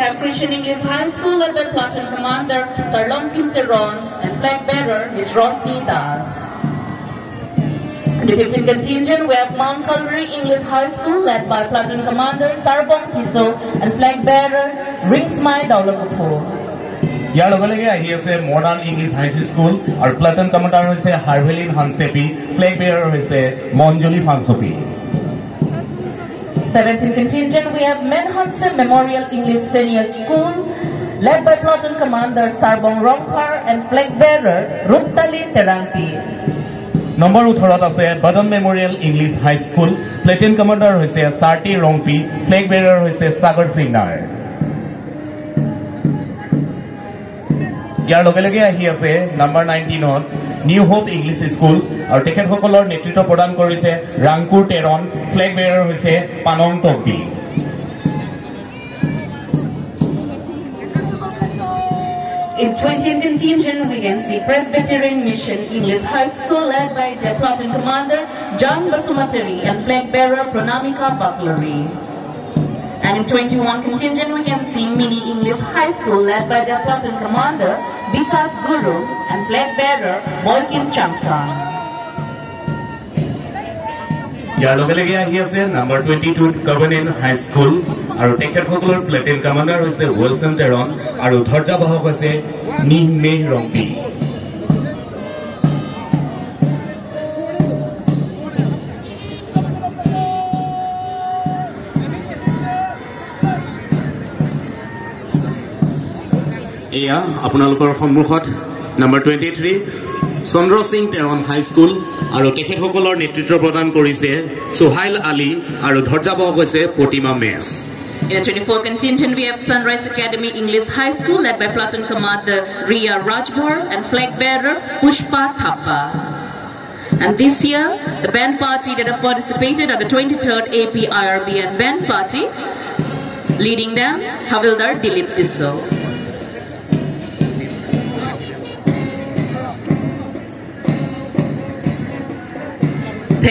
have Christian English High School led by Platoon Commander Sarlon Quinteron and flag bearer Ms. Rosny Das. The 15th contingent, we have Mount Calvary English High School led by Platoon Commander Sarbong Tiso and flag bearer Ringsmai Daulagupo. ইয়াৰ লগে লগে আহি আছে modern English হাই school আৰু platoon commander হৈছে হাৰভেলিন হানছেপি, flag বেয়াৰ হৈছে Manjuli ফাংছপি। 17th contingent, we have Menhonse Memorial English Senior School led by Platoon Commander Sarbong Rongpar and flag bearer Ruptali Terangpi. Number 18 আছে বদন memorial English হাই school, platoon commander হৈছে সাৰ্টি Rongpi, flag বেয়াৰ হৈছে সাগৰ সিংনাৰ। ইয়াৰ লগে লগে আহি আছে নম্বৰ 19ত নিউ হোপ ইংলিছ স্কুল আৰু তেখেতসকলৰ নেতৃত্ব প্ৰদান কৰিছে ৰাংকুৰ টেৰন, ফ্লেগ বেয়াৰ হৈছে পানং Tokbi. In 20th contingent, we can see Presbyterian Mission English High School led by the Platoon Commander John Basumatari and flag bearer Pranamika Baklari. And in 21 contingent, we can see Mini English High School led by the Platoon Commander Vikas Guru and flag bearer Boykin Chamsang. ইয়াৰ লগে লগে আহি আছে number 22 কভেনেণ্ট হাই school আৰু তেখেতসকলৰ platoon commander হৈছে Wilson Teron আৰু ধ্বজাবাহক হৈছে নিহমে ৰংপি। এয়া আপোনালোকৰ সন্মুখত নম্বৰ 23 চন্দ্ৰ সিং টেৰন হাই স্কুল আৰু তেখেতসকলৰ নেতৃত্ব প্ৰদান কৰিছে সোহাইল আলী আৰু ধ্বজাবাহক হৈছে প্ৰতিমা মেছ। In the 24 contingent, we have Sunrise Academy English High School led by Platoon Commander Ria Rajbhar and flag bearer Pushpa Thappa. And this year, the band party that have participated at the 23rd APIRBN band party, leading them, Havildar Dilip Tissau.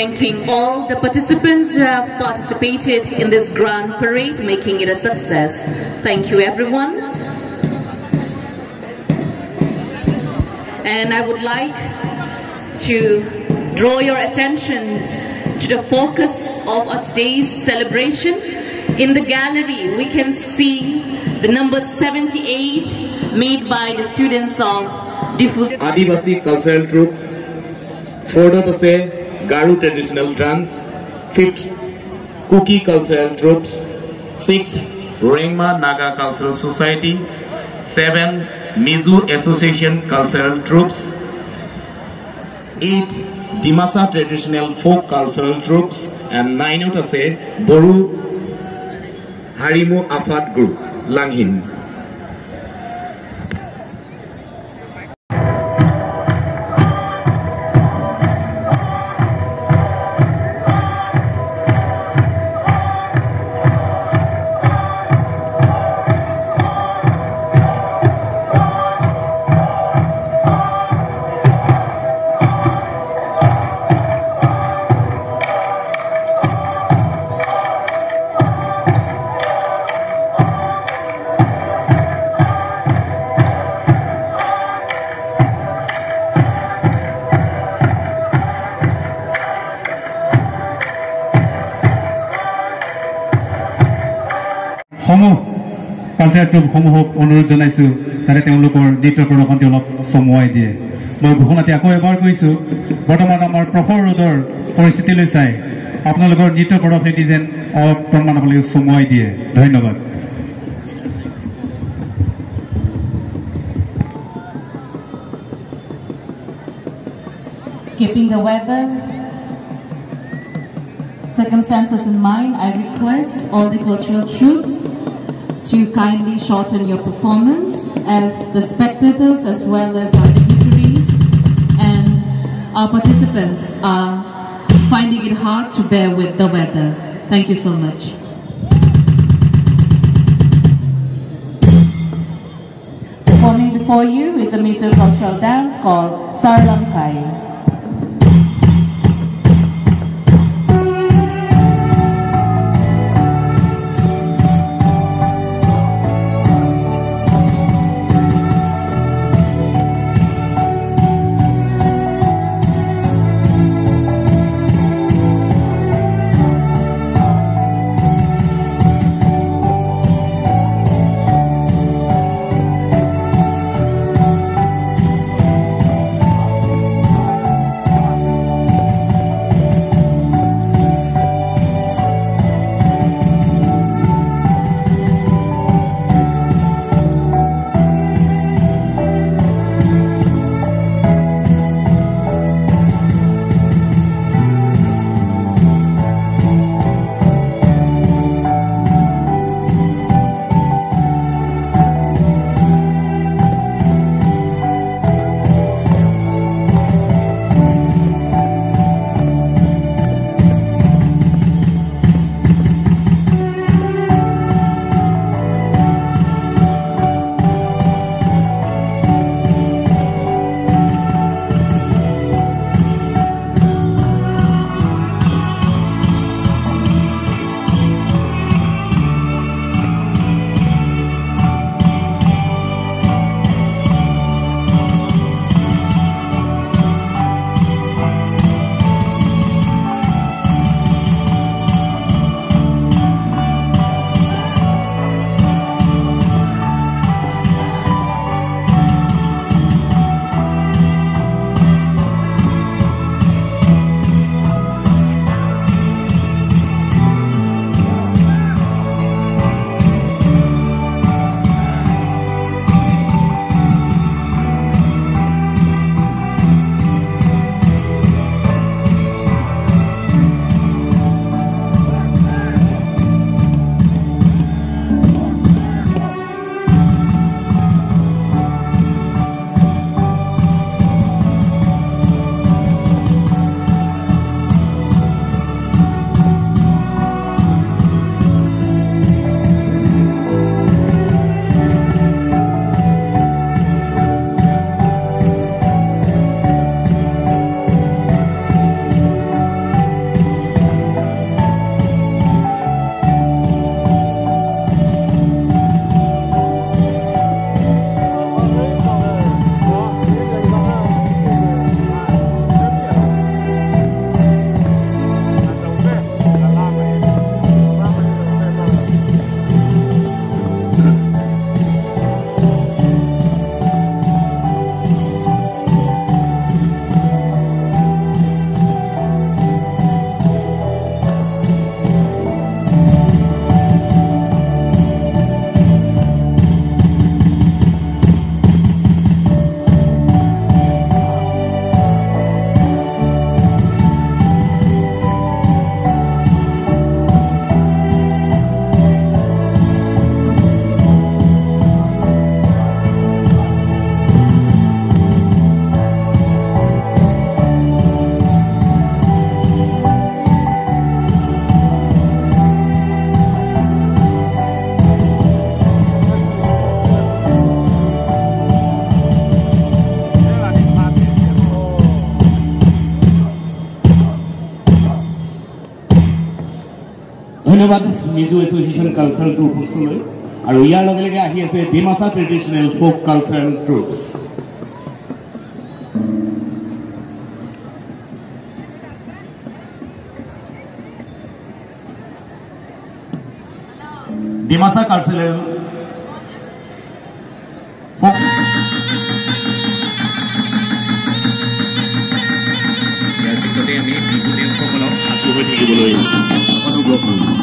Thanking all the participants who have participated in this grand parade, making it a success. Thank you, everyone. And I would like to draw your attention to the focus of our today's celebration. In the gallery, we can see the number 78 made by the students of Adivasi Cultural Troupe, Fordotase Garu Traditional Dance, 5th Kuki Cultural Troops, 6th Rengma Naga Cultural Society, 7th Mizu Association Cultural Troops, 8th Dimasa Traditional Folk Cultural Troops, and 9th Boru Harimu Afat Group, Langhin. Culture গ্ৰুপসমূহক অনুৰোধ জনাইছোঁ যাতে তেওঁলোকৰ নৃত্য প্ৰদৰ্শনটি অলপ চমুৱাই দিয়ে। মই ঘোষণাটি আকৌ এবাৰ কৈছোঁ, বৰ্তমান আমাৰ প্ৰখৰ ৰ'দৰ পৰিস্থিতিলৈ চাই আপোনালোকৰ নৃত্য প্ৰদৰ্শনীটি যেন অকণমান আপোনালোকে চমুৱাই দিয়ে। ধন্যবাদ। Keeping the weather circumstances in mind, I request all the cultural troops to kindly shorten your performance, as the spectators as well as our dignitaries and our participants are finding it hard to bear with the weather. Thank you so much. Performing before you is a Mizo cultural dance called Sarlamkai. ধন্যবাদ Mizo association cultural ট্ৰুপছলৈ আৰু ইয়াৰ লগে লগে আহি আছে Dimasa traditional folk cultural troupes Dimasa cultural folk ইয়াৰ পিছতে আমি বিহু ডেন্সকলক সাজু হৈ থাকিবলৈ অনুগ্ৰহ কৰিম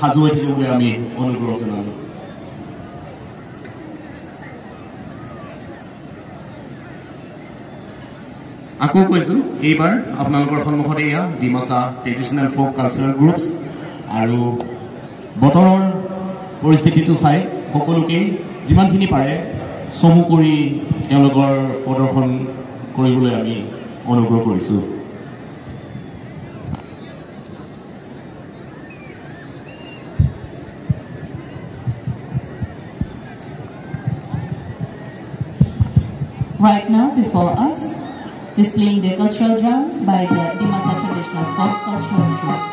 সাজু হৈ থাকিবলৈ আমি অনুগ্ৰহ জনালোঁ আকৌ কৈছোঁ এইবাৰ আপোনালোকৰ সন্মুখত এয়া Dimasa traditional folk cultural groups আৰু বতৰৰ পৰিস্থিতিটো চাই সকলোকেই যিমানখিনি পাৰে চমু কৰি তেওঁলোকৰ প্ৰদৰ্শন কৰিবলৈ আমি অনুগ্ৰহ কৰিছোঁ Right now, before us, displaying their cultural drums by the Dimasa Traditional Folk Cultural Troupe.